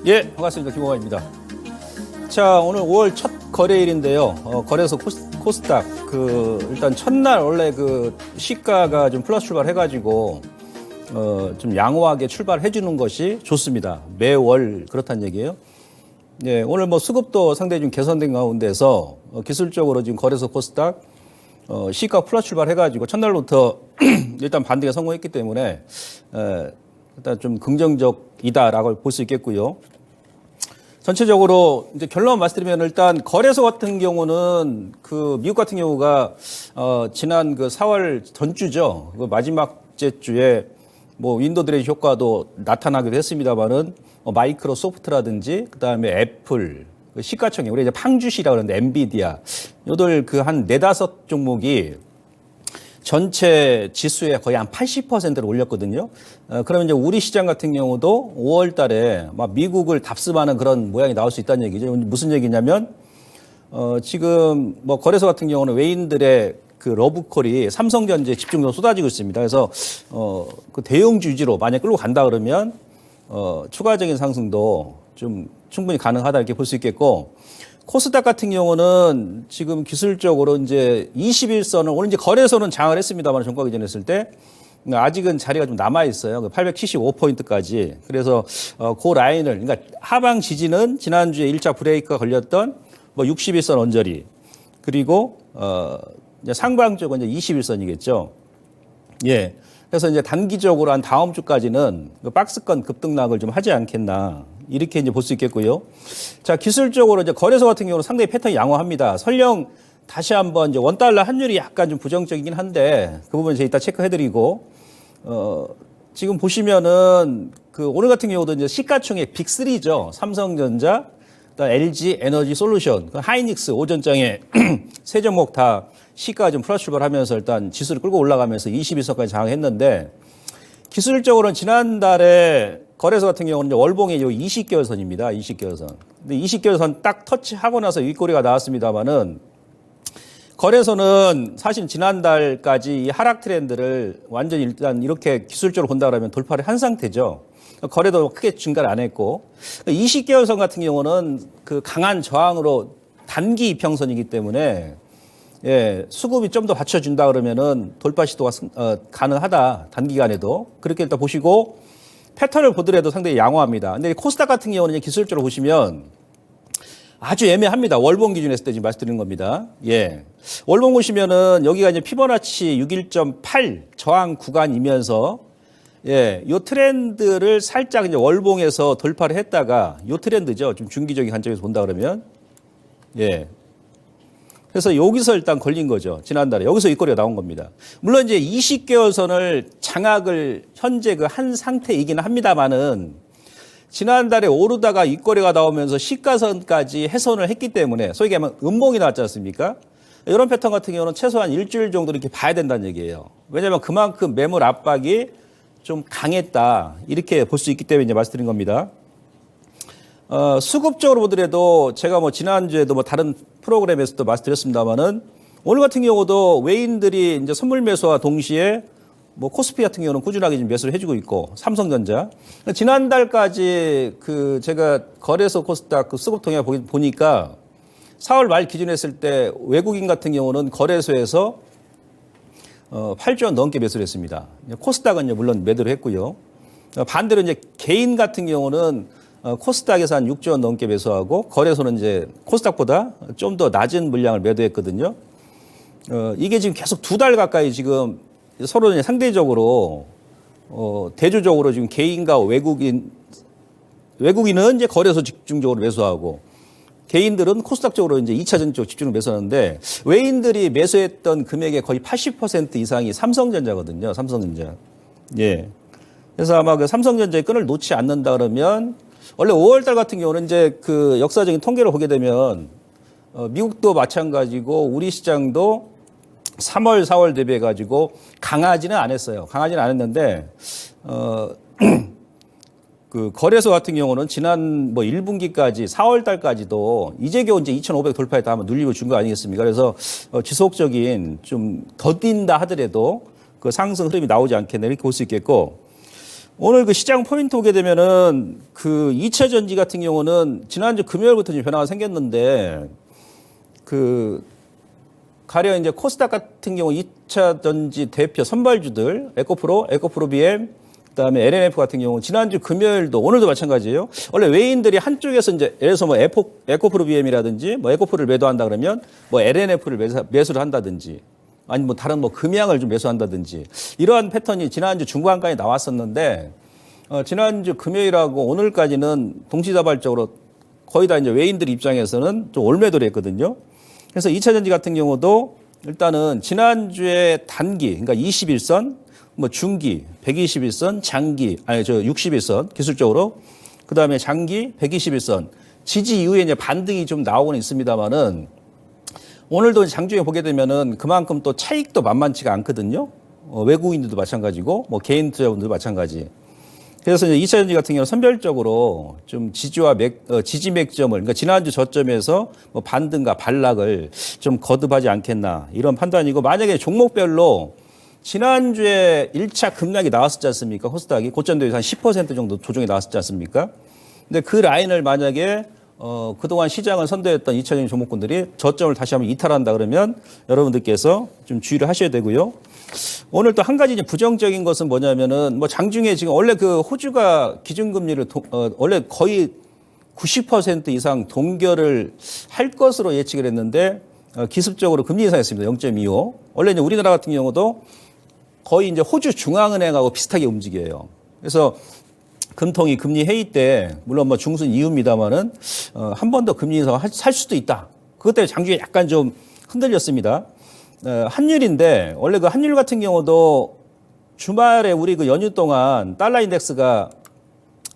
예, 반갑습니다. 김호관입니다. 자, 오늘 5월 첫 거래일인데요. 거래소 코스닥, 일단 첫날 원래 시가가 좀 플러스 출발해가지고, 좀 양호하게 출발해주는 것이 좋습니다. 매월 그렇다는 얘기예요. 예, 오늘 수급도 상당히 좀 개선된 가운데서, 기술적으로 지금 거래소 코스닥, 시가 플러스 출발해가지고 첫날부터 일단 반등에 성공했기 때문에, 일단 좀 긍정적이다라고 볼 수 있겠고요. 전체적으로 이제 결론 말씀드리면 일단 거래소 같은 경우는 미국 같은 경우가 지난 4월 전주죠. 마지막 주에 윈도우 드레이 효과도 나타나기도 했습니다만은 마이크로소프트라든지 그다음에 애플 시가총액 우리 이제 팡주시라고 그러는데 엔비디아 요들 한 4-5 종목이 전체 지수에 거의 한 80%를 올렸거든요. 그러면 이제 우리 시장 같은 경우도 5월 달에 미국을 답습하는 그런 모양이 나올 수 있다는 얘기죠. 무슨 얘기냐면, 지금 거래소 같은 경우는 외인들의 러브콜이 삼성전자에 집중적으로 쏟아지고 있습니다. 그래서, 대형주 위주로 만약 끌고 간다 그러면, 추가적인 상승도 좀 충분히 가능하다 이렇게 볼 수 있겠고, 코스닥 같은 경우는 지금 기술적으로 이제 21선을 오늘 이제 거래소는 장을 했습니다만 종가 기준했을 때 아직은 자리가 좀 남아 있어요. 875포인트까지. 그래서 그 라인을 그러니까 하방 지지는 지난주에 1차 브레이크가 걸렸던 61선 언저리 그리고 이제 상방 쪽은 이제 21선이겠죠. 예. 그래서 이제 단기적으로 한 다음 주까지는 박스권 급등락을 좀 하지 않겠나. 이렇게 이제 볼 수 있겠고요. 자, 기술적으로 이제 거래소 같은 경우는 상당히 패턴이 양호합니다. 설령 다시 한번 이제 원달러 환율이 약간 좀 부정적이긴 한데 그 부분 제가 이따 체크해드리고, 지금 보시면은 오늘 같은 경우도 이제 시가총액 빅3죠. 삼성전자, 그다음 LG 에너지 솔루션, 하이닉스 오전장에 세 종목 다 시가가 좀 플러스 출발하면서 일단 지수를 끌고 올라가면서 22선까지 장악했는데 기술적으로는 지난달에 거래소 같은 경우는 이제 월봉의 20개월선입니다. 20개월선. 근데 20개월선 딱 터치하고 나서 윗꼬리가 나왔습니다만은 거래소는 사실 지난달까지 이 하락 트렌드를 완전히 일단 이렇게 기술적으로 본다 그러면 돌파를 한 상태죠. 거래도 크게 증가를 안 했고 20개월선 같은 경우는 강한 저항으로 단기 이평선이기 때문에 예, 수급이 좀 더 받쳐준다 그러면은 돌파 시도가 가능하다. 단기간에도. 그렇게 일단 보시고 패턴을 보더라도 상당히 양호합니다. 근데 코스닥 같은 경우는 기술적으로 보시면 아주 애매합니다. 월봉 기준에서 지금 말씀드리는 겁니다. 예. 월봉 보시면은 여기가 이제 피보나치 61.8 저항 구간이면서 예, 요 트렌드를 살짝 이제 월봉에서 돌파를 했다가 요 트렌드죠. 좀 중기적인 관점에서 본다 그러면 예. 그래서 여기서 일단 걸린 거죠. 지난달에. 여기서 윗꼬리가 나온 겁니다. 물론 이제 20개월 선을 장악을 현재 한 상태이긴 합니다만은 지난달에 오르다가 윗꼬리가 나오면서 시가선까지 훼손을 했기 때문에 소위 얘기하면 음봉이 나왔지 않습니까? 이런 패턴 같은 경우는 최소한 일주일 정도 이렇게 봐야 된다는 얘기예요. 왜냐하면 그만큼 매물 압박이 좀 강했다. 이렇게 볼 수 있기 때문에 이제 말씀드린 겁니다. 수급적으로 보더라도 제가 지난주에도 다른 프로그램에서도 말씀드렸습니다만은 오늘 같은 경우도 외인들이 이제 선물 매수와 동시에 코스피 같은 경우는 꾸준하게 지금 매수를 해주고 있고 삼성전자. 지난달까지 제가 거래소 코스닥 수급 통계 보니까 4월 말 기준했을 때 외국인 같은 경우는 거래소에서 8조 원 넘게 매수를 했습니다. 코스닥은 물론 매도를 했고요. 반대로 이제 개인 같은 경우는 코스닥에서 한 6조 원 넘게 매수하고 거래소는 이제 코스닥보다 좀 더 낮은 물량을 매도했거든요. 이게 지금 계속 2달 가까이 지금 서로 이제 상대적으로 대조적으로 지금 개인과 외국인은 이제 거래소 집중적으로 매수하고 개인들은 코스닥 쪽으로 이제 2차전 쪽 집중을 매수하는데 외인들이 매수했던 금액의 거의 80% 이상이 삼성전자거든요. 삼성전자. 예. 그래서 아마 삼성전자의 끈을 놓지 않는다 그러면 원래 5월달 같은 경우는 이제 역사적인 통계를 보게 되면 미국도 마찬가지고 우리 시장도 3월, 4월 대비해 가지고 강하지는 않았어요. 강하지는 않았는데 거래소 같은 경우는 지난 1분기까지 4월달까지도 이제 겨우 이제 2,500 돌파했다 하면 눌리고 준 거 아니겠습니까? 그래서 지속적인 좀 더 뛴다 하더라도 상승 흐름이 나오지 않겠나 이렇게 볼 수 있겠고. 오늘 그 시장 포인트 보게 되면은 그 2차 전지 같은 경우는 지난주 금요일부터 좀 변화가 생겼는데 그 가령 이제 코스닥 같은 경우 2차 전지 대표 선발주들 에코프로, 에코프로 BM, 그다음에 LNF 같은 경우 지난주 금요일도 오늘도 마찬가지예요. 원래 외인들이 한쪽에서 이제 예를 들어서 뭐 에코프로 BM이라든지 뭐 에코프로를 매도한다 그러면 뭐 LNF를 매수를 한다든지 아니 뭐 다른 뭐 금양을 좀 매수한다든지 이러한 패턴이 지난주 중반까지 나왔었는데 지난주 금요일하고 오늘까지는 동시다발적으로 거의 다 이제 외인들 입장에서는 좀 올매도를 했거든요. 그래서 2차 전지 같은 경우도 일단은 지난주에 단기 그러니까 21선 뭐 중기 121선 장기 아니 저 61선 기술적으로 그다음에 장기 121선 지지 이후에 이제 반등이 좀 나오고는 있습니다만은 오늘도 장중에 보게 되면은 그만큼 또 차익도 만만치가 않거든요. 외국인들도 마찬가지고 뭐 개인 투자분들도 마찬가지. 그래서 이제 2차 전지 같은 경우는 선별적으로 좀 지지와 지지 맥점을 그러니까 지난주 저점에서 뭐 반등과 반락을 좀 거듭하지 않겠나 이런 판단이고 만약에 종목별로 지난주에 1차 급락이 나왔었지 않습니까? 코스닥이 고점 대비 한 10% 정도 조정이 나왔었지 않습니까? 근데 그 라인을 만약에 그동안 시장을 선도했던 2차 전지 종목군들이 저점을 다시 한번 이탈한다 그러면 여러분들께서 좀 주의를 하셔야 되고요. 오늘 또 한 가지 이제 부정적인 것은 뭐냐면은 뭐 장중에 지금 원래 그 호주가 기준금리를 원래 거의 90% 이상 동결을 할 것으로 예측을 했는데 기습적으로 금리 인상했습니다. 0.25. 원래 이제 우리나라 같은 경우도 거의 이제 호주 중앙은행하고 비슷하게 움직여요. 그래서 금통위 금리 회의 때 물론 뭐 중순 이후입니다만은 한 번 더 금리 인상 할 수도 있다. 그것 때문에 장중에 약간 좀 흔들렸습니다. 환율인데 원래 그 환율 같은 경우도 주말에 우리 그 연휴 동안 달러 인덱스가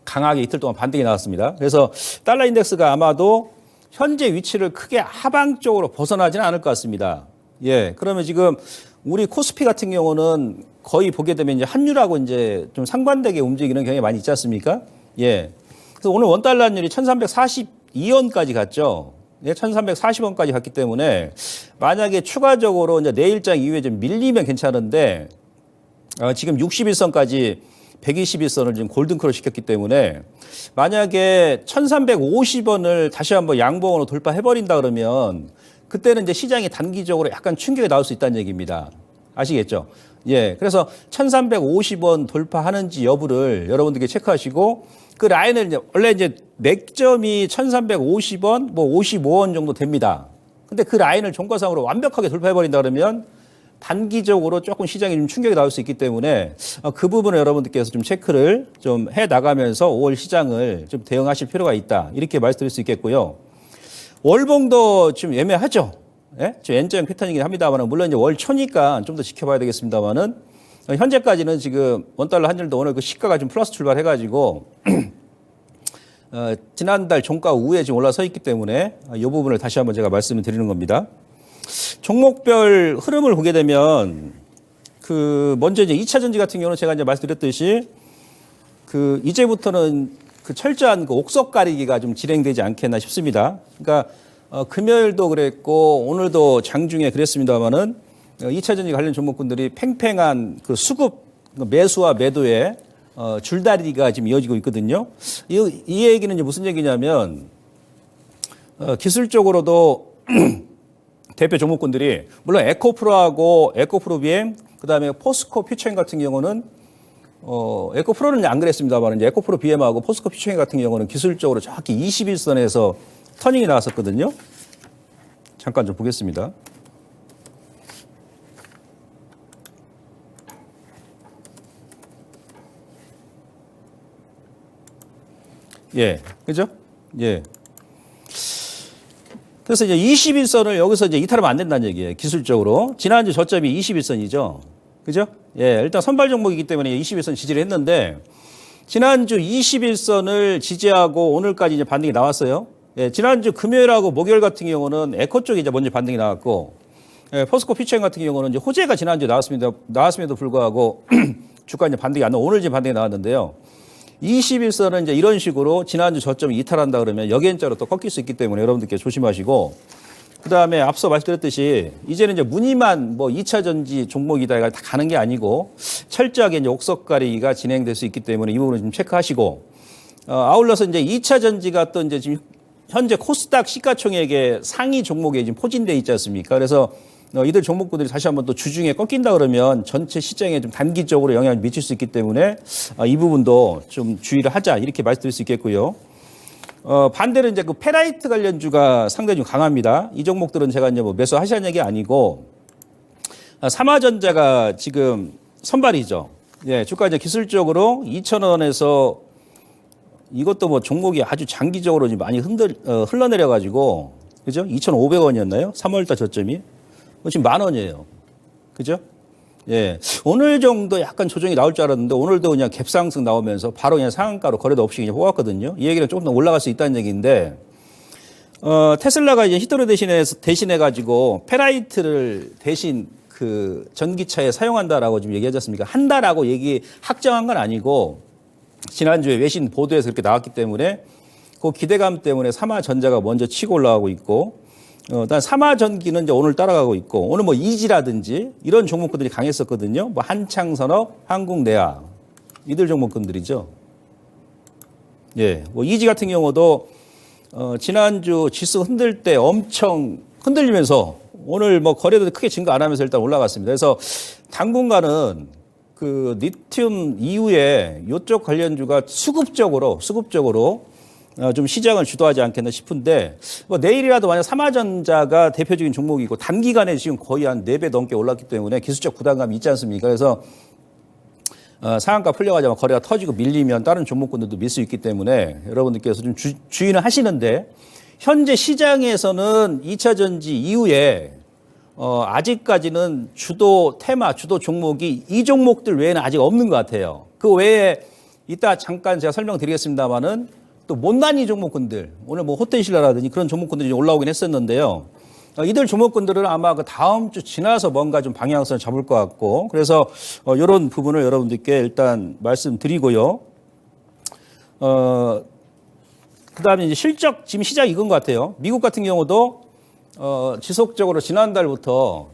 강하게 이틀 동안 반등이 나왔습니다. 그래서 달러 인덱스가 아마도 현재 위치를 크게 하방 쪽으로 벗어나지는 않을 것 같습니다. 예, 그러면 지금 우리 코스피 같은 경우는 거의 보게 되면 이제 환율하고 이제 좀 상반되게 움직이는 경향이 많이 있지 않습니까? 예. 그래서 오늘 원달러 환율이 1342원까지 갔죠. 예, 1340원까지 갔기 때문에 만약에 추가적으로 이제 내일장 이후에 좀 밀리면 괜찮은데 지금 61선까지 121선을 지금 골든크로 시켰기 때문에 만약에 1350원을 다시 한번 양봉으로 돌파해버린다 그러면 그때는 이제 시장이 단기적으로 약간 충격이 나올 수 있다는 얘기입니다. 아시겠죠? 예. 그래서 1350원 돌파하는지 여부를 여러분들께 체크하시고 그 라인을 이제 원래 이제 맥점이 1350원, 뭐 55원 정도 됩니다. 근데 그 라인을 종가상으로 완벽하게 돌파해버린다 그러면 단기적으로 조금 시장에 좀 충격이 나올 수 있기 때문에 그 부분을 여러분들께서 좀 체크를 좀 해 나가면서 5월 시장을 좀 대응하실 필요가 있다. 이렇게 말씀드릴 수 있겠고요. 월봉도 좀 애매하죠. 예? 좀 N자형 패턴이긴 합니다만 물론 이제 월초니까 좀 더 지켜봐야 되겠습니다만은 현재까지는 지금 원달러 환율도 오늘 그 시가가 좀 플러스 출발해가지고 지난달 종가 우에 지금 올라서 있기 때문에 이 부분을 다시 한번 제가 말씀을 드리는 겁니다. 종목별 흐름을 보게 되면 그 먼저 이제 2차 전지 같은 경우는 제가 이제 말씀드렸듯이 그 이제부터는 그 철저한 그 옥석 가리기가 좀 진행되지 않겠나 싶습니다. 그러니까 금요일도 그랬고 오늘도 장중에 그랬습니다만은 2차 전지 관련 종목군들이 팽팽한 그 수급 매수와 매도의 줄다리기가 지금 이어지고 있거든요. 이 얘기는 이제 무슨 얘기냐면 기술적으로도 대표 종목군들이 물론 에코프로하고 에코프로 BM 그다음에 포스코 퓨처인 같은 경우는 에코프로는 안 그랬습니다만 이제 에코프로 BM하고 포스코 퓨처인 같은 경우는 기술적으로 정확히 21선에서 터닝이 나왔었거든요. 잠깐 좀 보겠습니다. 예, 그죠? 예. 그래서 이제 21선을 여기서 이제 이탈하면 안 된다는 얘기예요. 기술적으로. 지난주 저점이 21선이죠. 그죠? 예, 일단 선발 종목이기 때문에 21선 지지를 했는데 지난주 21선을 지지하고 오늘까지 이제 반등이 나왔어요. 예, 지난주 금요일하고 목요일 같은 경우는 에코 쪽이 이제 먼저 반등이 나왔고 예, 포스코 퓨처인 같은 경우는 이제 호재가 지난주에 나왔음에도 불구하고 주가 이제 반등이 안 나와 오늘 지금 반등이 나왔는데요. 21선은 이제 이런 식으로 지난주 저점이 이탈한다 그러면 역연자로 또 꺾일 수 있기 때문에 여러분들께 조심하시고 그다음에 앞서 말씀드렸듯이 이제는 이제 무늬만 뭐 2차 전지 종목이다 다 가는 게 아니고 철저하게 이제 옥석 가리기가 진행될 수 있기 때문에 이 부분을 좀 체크하시고 아울러서 이제 2차 전지가 또 이제 지금 현재 코스닥 시가총액의 상위 종목에 지금 포진돼 있지 않습니까? 그래서 이들 종목군들이 다시 한번 또 주중에 꺾인다 그러면 전체 시장에 좀 단기적으로 영향을 미칠 수 있기 때문에 이 부분도 좀 주의를 하자 이렇게 말씀드릴 수 있겠고요. 반대로 이제 그 페라이트 관련주가 상당히 좀 강합니다. 이 종목들은 제가 이제 뭐 매수하시는 얘기 아니고 삼화전자가 지금 선발이죠. 예, 주가 이제 기술적으로 2,000원에서 이것도 뭐 종목이 아주 장기적으로 많이 흘러내려 가지고 그죠? 2,500원이었나요? 3월달 저점이 지금 10,000원이에요. 그죠? 예. 오늘 정도 약간 조정이 나올 줄 알았는데 오늘도 그냥 갭상승 나오면서 바로 그냥 상한가로 거래도 없이 그냥 뽑았거든요. 이 얘기는 조금 더 올라갈 수 있다는 얘기인데, 테슬라가 이제 히드로 대신해 가지고 페라이트를 대신 그 전기차에 사용한다라고 지금 얘기하지 않습니까? 한다라고 확정한 건 아니고 지난주에 외신 보도에서 그렇게 나왔기 때문에 그 기대감 때문에 삼화전자가 먼저 치고 올라가고 있고 일단 삼화전기는 이제 오늘 따라가고 있고 오늘 뭐 이지라든지 이런 종목군들이 강했었거든요. 뭐 한창산업, 한국내화 이들 종목군들이죠. 예, 뭐 이지 같은 경우도 지난주 지수 흔들 때 엄청 흔들리면서 오늘 뭐 거래도 크게 증가 안 하면서 일단 올라갔습니다. 그래서 당분간은 그 리튬 이후에 이쪽 관련주가 수급적으로 좀 시장을 주도하지 않겠나 싶은데 뭐 내일이라도 만약 삼화전자가 대표적인 종목이고 단기간에 지금 거의 한 4배 넘게 올랐기 때문에 기술적 부담감이 있지 않습니까? 그래서 상한가 풀려가자마자 거래가 터지고 밀리면 다른 종목군들도 밀 수 있기 때문에 여러분들께서 좀 주의는 하시는데 현재 시장에서는 2차 전지 이후에 아직까지는 주도 테마, 주도 종목이 이 종목들 외에는 아직 없는 것 같아요. 그 외에 이따 잠깐 제가 설명드리겠습니다만은 또 못난이 종목군들, 오늘 뭐 호텔신라라든지 그런 종목군들이 올라오긴 했었는데요. 이들 종목군들은 아마 그 다음 주 지나서 뭔가 좀 방향성을 잡을 것 같고, 그래서 이런 부분을 여러분들께 일단 말씀드리고요. 그다음에 이제 실적 지금 시작 이건 것 같아요. 미국 같은 경우도 지속적으로 지난달부터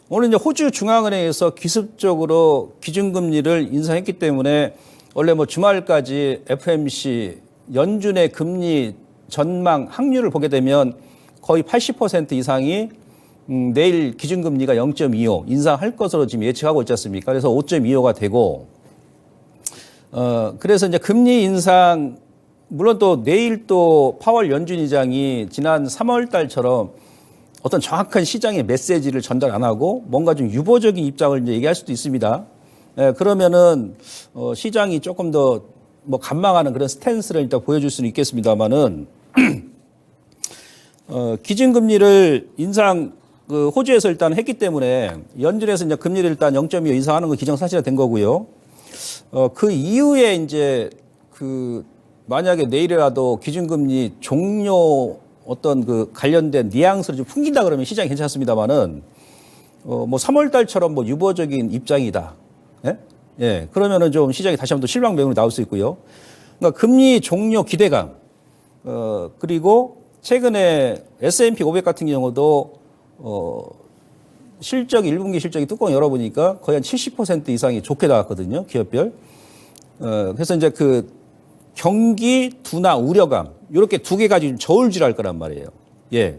오늘 이제 호주 중앙은행에서 기습적으로 기준금리를 인상했기 때문에 원래 뭐 주말까지 FMC 연준의 금리 전망 확률을 보게 되면 거의 80% 이상이 내일 기준금리가 0.25 인상할 것으로 지금 예측하고 있지 않습니까? 그래서 5.25가 되고 그래서 이제 금리 인상 물론 또 내일 또 파월 연준 의장이 지난 3월 달처럼 어떤 정확한 시장의 메시지를 전달 안 하고 뭔가 좀 유보적인 입장을 이제 얘기할 수도 있습니다. 예, 그러면은 시장이 조금 더 뭐 관망하는 그런 스탠스를 일단 보여줄 수는 있겠습니다만은 기준금리를 인상 그 호주에서 일단 했기 때문에 연준에서 이제 금리를 일단 0.25 인상하는 거 기정사실화 된 거고요. 그 이후에 이제 그 만약에 내일이라도 기준금리 종료 어떤 그 관련된 뉘앙스를 좀 풍긴다 그러면 시장이 괜찮습니다만은 뭐 3월 달처럼 뭐 유보적인 입장이다. 예? 예. 그러면은 좀 시장이 다시 한번 또 실망 매물이 나올 수 있고요. 그러니까 금리 종료 기대감. 그리고 최근에 S&P 500 같은 경우도 실적이 1분기 실적이 뚜껑 열어보니까 거의 한 70% 이상이 좋게 나왔거든요. 기업별. 그래서 이제 그 경기 둔화 우려감 이렇게 두 개 가지고 저울질할 거란 말이에요. 예.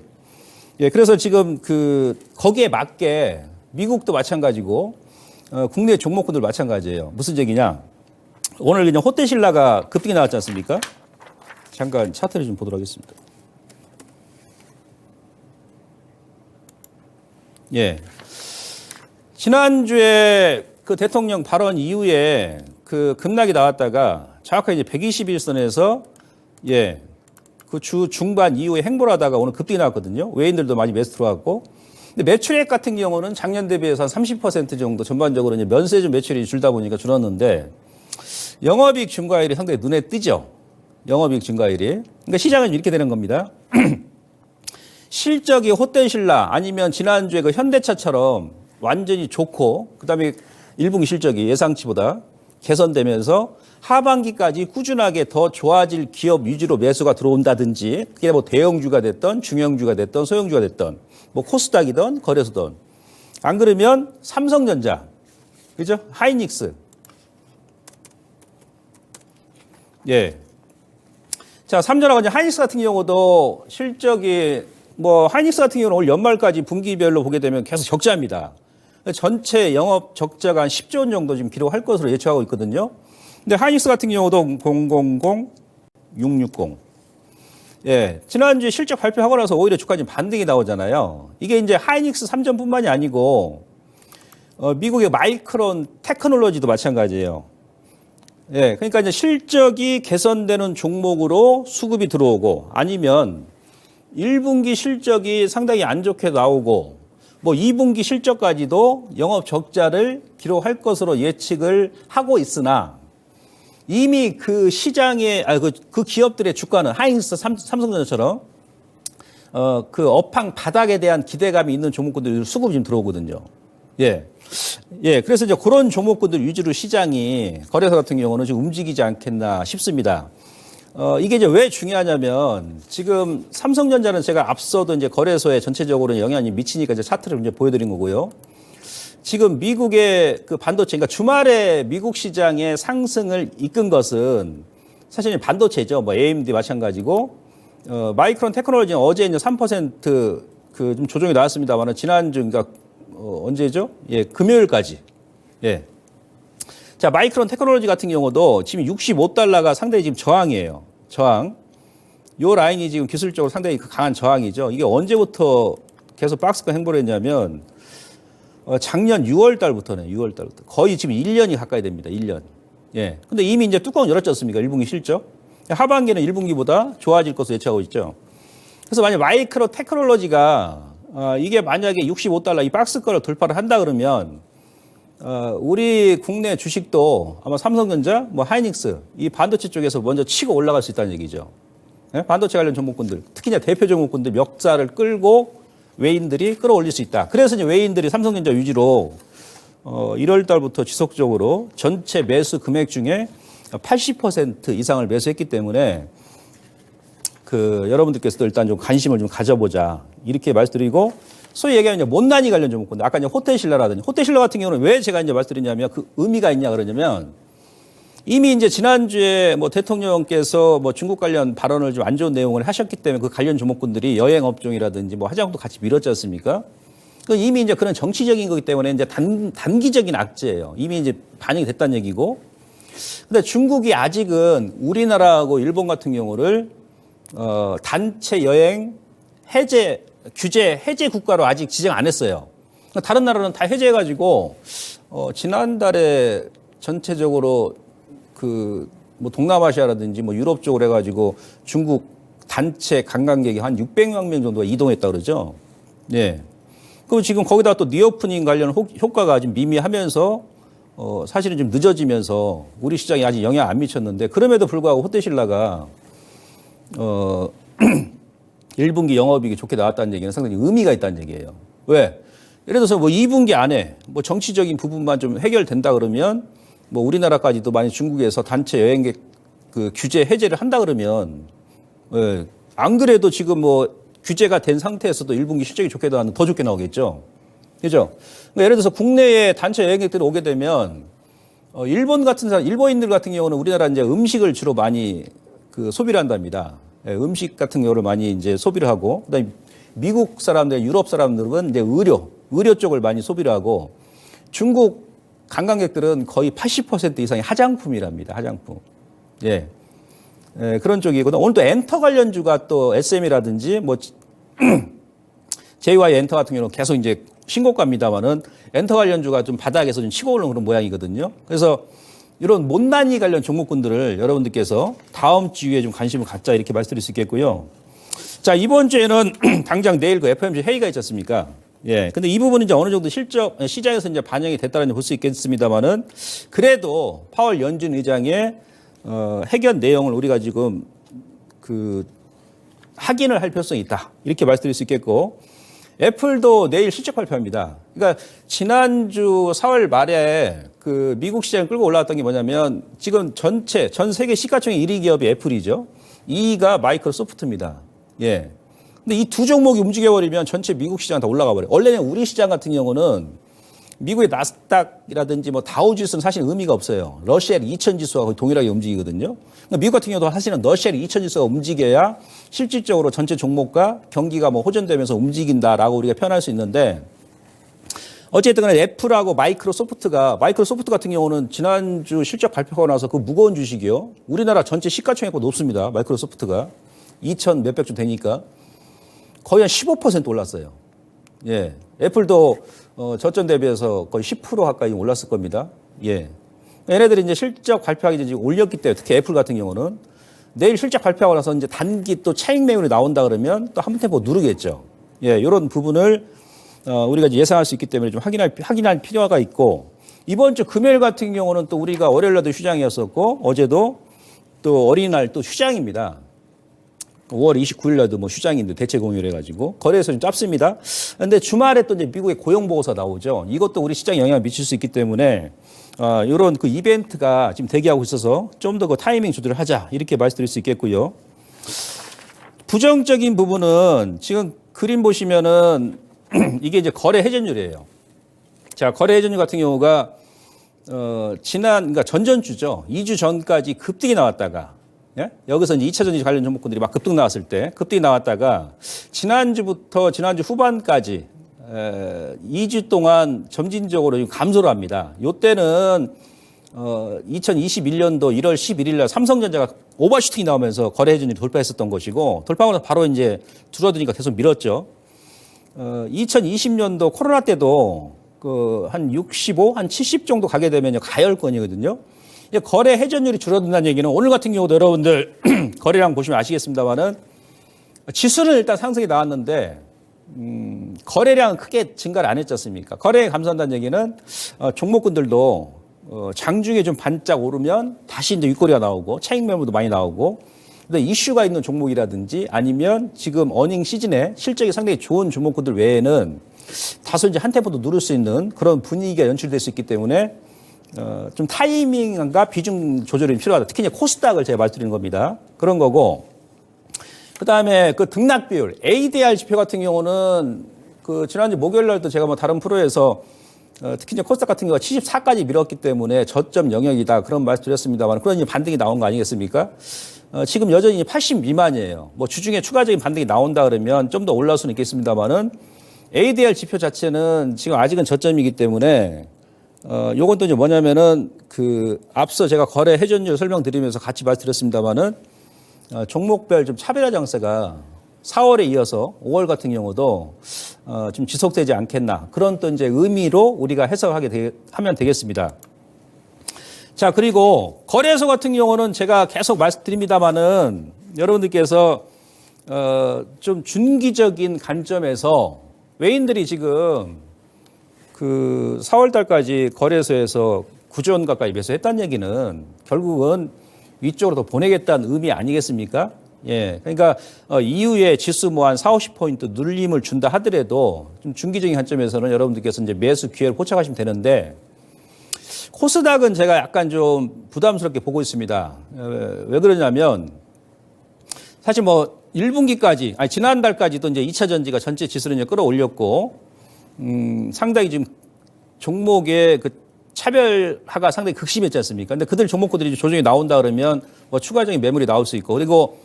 예. 그래서 지금 그 거기에 맞게 미국도 마찬가지고 국내 종목군들 마찬가지예요. 무슨 얘기냐? 오늘 그냥 호텔신라가 급등이 나왔지 않습니까? 잠깐 차트를 좀 보도록 하겠습니다. 예. 지난주에 그 대통령 발언 이후에 그 급락이 나왔다가 정확하게 이제 121선에서 예. 그 주 중반 이후에 행보를 하다가 오늘 급등이 나왔거든요. 외인들도 많이 매수 들어왔고. 근데 매출액 같은 경우는 작년 대비해서 한 30% 정도 전반적으로 이제 면세점 매출이 줄다 보니까 줄었는데 영업이익 증가율이 상당히 눈에 띄죠. 영업이익 증가율이. 그러니까 시장은 이렇게 되는 겁니다. 실적이 호텔신라 아니면 지난주에 그 현대차처럼 완전히 좋고 그다음에 1분기 실적이 예상치보다 개선되면서 하반기까지 꾸준하게 더 좋아질 기업 위주로 매수가 들어온다든지 그게 뭐 대형주가 됐던 중형주가 됐던 소형주가 됐던 뭐 코스닥이든 거래소든 안 그러면 삼성전자 그죠? 하이닉스 예. 자, 삼전하고 이제 하이닉스 같은 경우도 실적이 뭐 하이닉스 같은 경우는 올 연말까지 분기별로 보게 되면 계속 적자입니다. 전체 영업 적자가 한 10조 원 정도 지금 기록할 것으로 예측하고 있거든요. 근데 하이닉스 같은 경우도 000660. 예. 지난주에 실적 발표하고 나서 오히려 주가 지금 반등이 나오잖아요. 이게 이제 하이닉스 3전뿐만이 아니고 미국의 마이크론 테크놀로지도 마찬가지예요. 예. 그러니까 이제 실적이 개선되는 종목으로 수급이 들어오고 아니면 1분기 실적이 상당히 안 좋게 나오고 뭐 2분기 실적까지도 영업 적자를 기록할 것으로 예측을 하고 있으나 이미 그 시장의 그 기업들의 주가는 하이닉스, 삼성전자처럼 그 업황 바닥에 대한 기대감이 있는 종목군들 수급이 지금 들어오거든요. 예. 예. 그래서 이제 그런 종목군들 위주로 시장이 거래소 같은 경우는 지금 움직이지 않겠나 싶습니다. 이게 이제 왜 중요하냐면 지금 삼성전자는 제가 앞서도 이제 거래소에 전체적으로 영향이 미치니까 이제 차트를 이제 보여드린 거고요. 지금 미국의 그 반도체, 그러니까 주말에 미국 시장의 상승을 이끈 것은 사실 반도체죠. 뭐 AMD 마찬가지고, 마이크론 테크놀로지는 어제 이제 3% 그 좀 조정이 나왔습니다만은 지난주, 그러니까, 언제죠? 예, 금요일까지. 예. 자, 마이크론 테크놀로지 같은 경우도 지금 65달러가 상당히 지금 저항이에요. 저항. 요 라인이 지금 기술적으로 상당히 강한 저항이죠. 이게 언제부터 계속 박스권 행보를 했냐면, 작년 6월 달부터네, 6월 달부터. 거의 지금 1년이 가까이 됩니다, 1년. 예. 근데 이미 이제 뚜껑 열었지 않습니까? 1분기 실적. 하반기는 1분기보다 좋아질 것으로 예측하고 있죠. 그래서 만약 마이크로 테크놀로지가, 이게 만약에 65달러 이 박스권을 돌파를 한다 그러면, 우리 국내 주식도 아마 삼성전자, 뭐 하이닉스, 이 반도체 쪽에서 먼저 치고 올라갈 수 있다는 얘기죠. 예? 반도체 관련 종목군들, 특히나 대표 종목군들 멱살을 끌고 외인들이 끌어올릴 수 있다. 그래서 이제 외인들이 삼성전자 위주로 1월 달부터 지속적으로 전체 매수 금액 중에 80% 이상을 매수했기 때문에 그 여러분들께서도 일단 좀 관심을 좀 가져보자. 이렇게 말씀드리고 소위 얘기하면 못난이 관련 종목군들. 아까 이제 호텔신라라든지 호텔신라 같은 경우는 왜 제가 이제 말씀드리냐면 그 의미가 있냐 그러냐면 이미 이제 지난주에 뭐 대통령께서 뭐 중국 관련 발언을 좀 안 좋은 내용을 하셨기 때문에 그 관련 종목군들이 여행 업종이라든지 뭐 화장도 같이 밀었지 않습니까? 그 이미 이제 그런 정치적인 거기 때문에 이제 단기적인 악재예요. 이미 이제 반영이 됐다는 얘기고. 근데 중국이 아직은 우리나라하고 일본 같은 경우를 단체 여행 해제 규제 해제 국가로 아직 지정 안 했어요. 다른 나라는 다 해제해가지고 지난달에 전체적으로 그 뭐 동남아시아라든지 뭐 유럽 쪽으로 해가지고 중국 단체 관광객이 한 600만 명 정도가 이동했다 그러죠. 네. 그리고 지금 거기다 또 리오프닝 관련 효과가 좀 미미하면서 사실은 좀 늦어지면서 우리 시장에 아직 영향 안 미쳤는데 그럼에도 불구하고 호텔신라가 1분기 영업이익이 좋게 나왔다는 얘기는 상당히 의미가 있다는 얘기예요. 왜? 예를 들어서 뭐 2분기 안에 뭐 정치적인 부분만 좀 해결된다 그러면 뭐 우리나라까지도 만약 중국에서 단체 여행객 그 규제 해제를 한다 그러면 예, 안 그래도 지금 뭐 규제가 된 상태에서도 1분기 실적이 좋게 나왔는데 더 좋게 나오겠죠. 그죠? 그러니까 예를 들어서 국내에 단체 여행객들이 오게 되면 일본 같은 사람, 일본인들 같은 경우는 우리나라 이제 음식을 주로 많이 그 소비를 한답니다. 예, 음식 같은 경우를 많이 이제 소비를 하고 그다음에 미국 사람들, 유럽 사람들은 이제 의료 쪽을 많이 소비를 하고 중국 관광객들은 거의 80% 이상이 화장품이랍니다. 화장품. 예. 예, 그런 쪽이고 오늘 또 엔터 관련주가 또 SM이라든지 뭐 JY 엔터 같은 경우는 계속 이제 신고가입니다만은 엔터 관련주가 좀 바닥에서 좀 치고 오르는 그런 모양이거든요. 그래서 이런 못난이 관련 종목군들을 여러분들께서 다음 주에 좀 관심을 갖자 이렇게 말씀드릴 수 있겠고요. 자, 이번 주에는 당장 내일 그 FOMC 회의가 있지 않습니까? 예. 근데 이 부분은 이제 어느 정도 시장에서 이제 반영이 됐다는 볼 수 있겠습니다만은 그래도 파월 연준 의장의 해견 내용을 우리가 지금 그 확인을 할 필요성이 있다. 이렇게 말씀드릴 수 있겠고 애플도 내일 실적 발표합니다. 그러니까 지난주 4월 말에 그 미국 시장을 끌고 올라왔던 게 뭐냐면 지금 전 세계 시가총액 1위 기업이 애플이죠. 2위가 마이크로소프트입니다. 예. 근데 이 두 종목이 움직여버리면 전체 미국 시장 다 올라가 버려요. 원래는 우리 시장 같은 경우는 미국의 나스닥이라든지 뭐 다우지수는 사실 의미가 없어요. 러시아의 2000 지수와 거의 동일하게 움직이거든요. 그러니까 미국 같은 경우도 사실은 러시아의 2000 지수가 움직여야 실질적으로 전체 종목과 경기가 뭐 호전되면서 움직인다라고 우리가 표현할 수 있는데 어쨌든 간에 애플하고 마이크로소프트 같은 경우는 지난주 실적 발표가 나서 그 무거운 주식이요. 우리나라 전체 시가총액보다 높습니다. 마이크로소프트가 2천 몇백 주 되니까 거의 한 15% 올랐어요. 예. 애플도 저점 대비해서 거의 10% 가까이 올랐을 겁니다. 예. 얘네들이 이제 실적 발표하기 전에 올렸기 때문에 특히 애플 같은 경우는 내일 실적 발표하고 나서 이제 단기 또 차익 매물이 나온다 그러면 또 한 템포 누르겠죠. 예. 이런 부분을 우리가 이제 예상할 수 있기 때문에 좀 확인할 필요가 있고 이번 주 금요일 같은 경우는 또 우리가 월요일 날도 휴장이었었고 어제도 또 어린이날 또 휴장입니다. 5월 29일 날도 뭐 휴장인데 대체 공휴일 해가지고 거래에서 좀 짧습니다. 그런데 주말에 또 이제 미국의 고용 보고서 나오죠. 이것도 우리 시장에 영향을 미칠 수 있기 때문에 이런 그 이벤트가 지금 대기하고 있어서 좀 더 그 타이밍 조절을 하자 이렇게 말씀드릴 수 있겠고요. 부정적인 부분은 지금 그림 보시면은 이게 이제 거래 회전율이에요. 자, 거래 회전율 같은 경우가 그러니까 전전주죠. 2주 전까지 급등이 나왔다가 예? 여기서 이제 2차 전지 관련 종목군들이 막 급등 나왔을 때 급등이 나왔다가 지난주 후반까지 2주 동안 점진적으로 감소를 합니다. 이때는 2021년도 1월 11일 날 삼성전자가 오버슈팅이 나오면서 거래 회전율이 돌파했었던 것이고 돌파하고 나서 바로 이제 줄어드니까 계속 밀었죠. 2020년도 코로나 때도 한 65, 한 70 정도 가게 되면 가열권이거든요. 거래 회전율이 줄어든다는 얘기는 오늘 같은 경우도 여러분들 거래량 보시면 아시겠습니다만은 지수는 일단 상승이 나왔는데 거래량은 크게 증가를 안 했지 않습니까? 거래에 감소한다는 얘기는 종목군들도 장중에 좀 반짝 오르면 다시 이제 윗꼬리가 나오고 차익 매물도 많이 나오고 근데 이슈가 있는 종목이라든지 아니면 지금 어닝 시즌에 실적이 상당히 좋은 종목군들 외에는 다소 이제 한 템포도 누를 수 있는 그런 분위기가 연출될 수 있기 때문에 좀 타이밍과 비중 조절이 필요하다. 특히 이제 코스닥을 제가 말씀드리는 겁니다. 그런 거고. 그 다음에 그 등락 비율, ADR 지표 같은 경우는 그 지난주 목요일 날도 제가 뭐 다른 프로에서 특히 이제 코스닥 같은 경우가 74까지 밀었기 때문에 저점 영역이다. 그런 말씀 드렸습니다만 그런 이제 반등이 나온 거 아니겠습니까? 지금 여전히 80 미만이에요. 뭐 주중에 추가적인 반등이 나온다 그러면 좀 더 올라올 수는 있겠습니다만은 ADR 지표 자체는 지금 아직은 저점이기 때문에 요건 또 이제 뭐냐면은 그 앞서 제가 거래 회전율 설명드리면서 같이 말씀드렸습니다만은 종목별 좀 차별화 장세가 4월에 이어서 5월 같은 경우도 좀 지속되지 않겠나 그런 또 이제 의미로 우리가 하면 되겠습니다. 자, 그리고 거래소 같은 경우는 제가 계속 말씀드립니다만은 여러분들께서 좀 중기적인 관점에서 외인들이 지금 그 4월 달까지 거래소에서 9조 원 가까이 매수했다는 얘기는 결국은 위쪽으로 더 보내겠다는 의미 아니겠습니까? 예. 그러니까 이후에 지수 뭐 한 4, 50포인트 눌림을 준다 하더라도 좀 중기적인 관점에서는 여러분들께서 이제 매수 기회를 포착하시면 되는데 코스닥은 제가 약간 좀 부담스럽게 보고 있습니다. 왜 그러냐면 사실 뭐 1분기까지, 지난달까지도 이제 2차 전지가 전체 지수를 이제 끌어올렸고, 상당히 지금 종목의 그 차별화가 상당히 극심했지 않습니까? 근데 그들 종목들이 조정이 나온다 그러면 뭐 추가적인 매물이 나올 수 있고, 그리고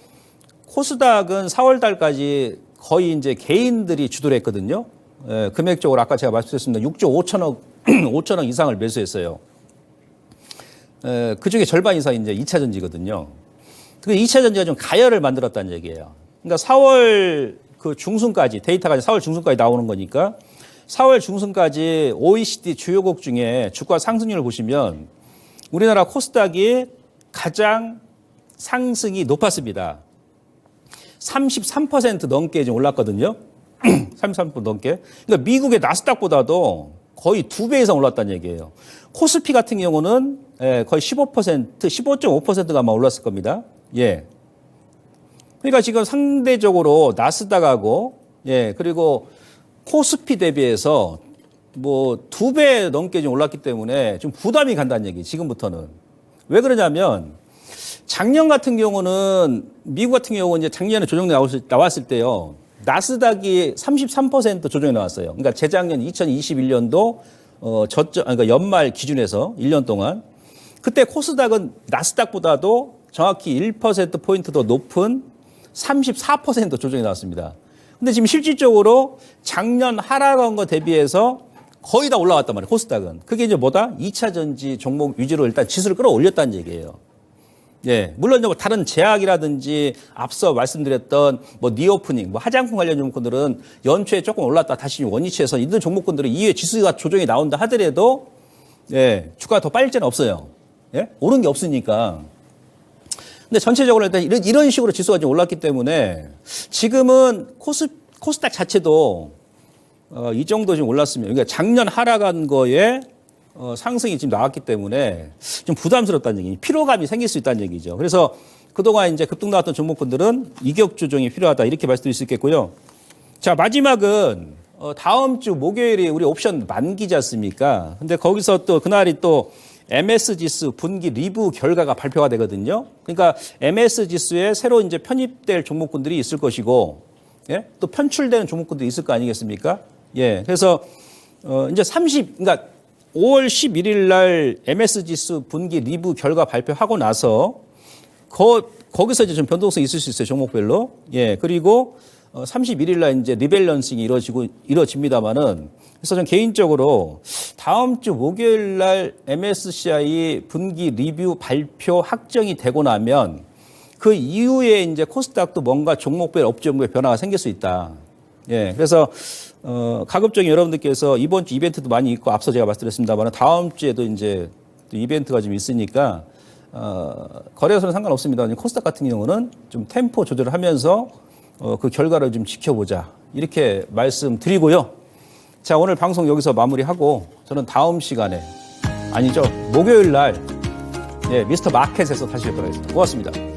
코스닥은 4월 달까지 거의 이제 개인들이 주도를 했거든요. 예, 금액적으로 아까 제가 말씀드렸습니다. 6조 5천억 이상을 매수했어요. 그 중에 절반 이상이 이제 2차 전지거든요. 그 2차 전지가 좀 가열을 만들었다는 얘기예요. 그러니까 4월 그 중순까지, 데이터가 4월 중순까지 나오는 거니까 4월 중순까지 OECD 주요국 중에 주가 상승률을 보시면 우리나라 코스닥이 가장 상승이 높았습니다. 33% 넘게 지금 올랐거든요. 33% 넘게. 그러니까 미국의 나스닥보다도 거의 2배 이상 올랐다는 얘기예요. 코스피 같은 경우는 거의 15%, 15.5%가 아마 올랐을 겁니다. 예. 그러니까 지금 상대적으로 나스닥하고, 예, 그리고 코스피 대비해서 뭐 2배 넘게 좀 올랐기 때문에 좀 부담이 간다는 얘기, 지금부터는. 왜 그러냐면 작년 같은 경우는 미국 같은 경우는 이제 작년에 조정이 나왔을 때요. 나스닥이 33% 조정이 나왔어요. 그러니까 재작년 2021년도 그러니까 연말 기준에서 1년 동안 그때 코스닥은 나스닥보다도 정확히 1%포인트 더 높은 34% 조정이 나왔습니다. 근데 지금 실질적으로 작년 하락한 거 대비해서 거의 다 올라왔단 말이에요, 코스닥은. 그게 이제 뭐다? 2차 전지 종목 위주로 일단 지수를 끌어올렸다는 얘기예요. 예, 물론 뭐 다른 제약이라든지 앞서 말씀드렸던 뭐 니오프닝, 뭐 화장품 관련 종목군들은 연초에 조금 올랐다 다시 원위치해서 이들 종목군들은 이후에 지수가 조정이 나온다 하더라도 예, 주가가 더 빨릴 때는 없어요. 예? 오른 게 없으니까. 근데 전체적으로 일단 이런 식으로 지수가 좀 올랐기 때문에 지금은 코스닥 자체도 이 정도 좀 올랐으면, 그러니까 작년 하락한 거에 상승이 지금 나왔기 때문에 좀 부담스럽다는 얘기, 피로감이 생길 수 있다는 얘기죠. 그래서 그동안 이제 급등 나왔던 종목분들은 이격 조정이 필요하다, 이렇게 말씀드릴 수 있겠고요. 자, 마지막은 다음 주 목요일이 우리 옵션 만기지 않습니까? 근데 거기서 또 그날이 또 MS 지수 분기 리뷰 결과가 발표가 되거든요. 그러니까 MS 지수에 새로 이제 편입될 종목군들이 있을 것이고, 예? 또 편출되는 종목군들이 있을 거 아니겠습니까? 예. 그래서 이제 그러니까 5월 11일 날 MS 지수 분기 리뷰 결과 발표하고 나서 거기서 이제 좀 변동성이 있을 수 있어요, 종목별로. 예. 그리고 31일 날 이제 리밸런싱이 이루어집니다만은, 그래서 전 개인적으로 다음 주 목요일 날 MSCI 분기 리뷰 발표 확정이 되고 나면 그 이후에 이제 코스닥도 뭔가 종목별 업종별 변화가 생길 수 있다. 예. 그래서 가급적이 여러분들께서 이번 주 이벤트도 많이 있고 앞서 제가 말씀드렸습니다만 다음 주에도 이제 또 이벤트가 좀 있으니까 거래소는 상관없습니다. 코스닥 같은 경우는 좀 템포 조절을 하면서 그 결과를 좀 지켜보자, 이렇게 말씀드리고요. 자, 오늘 방송 여기서 마무리하고 저는 다음 시간에, 아니죠, 목요일 날 예, 미스터 마켓에서 다시 뵙도록 하겠습니다. 고맙습니다.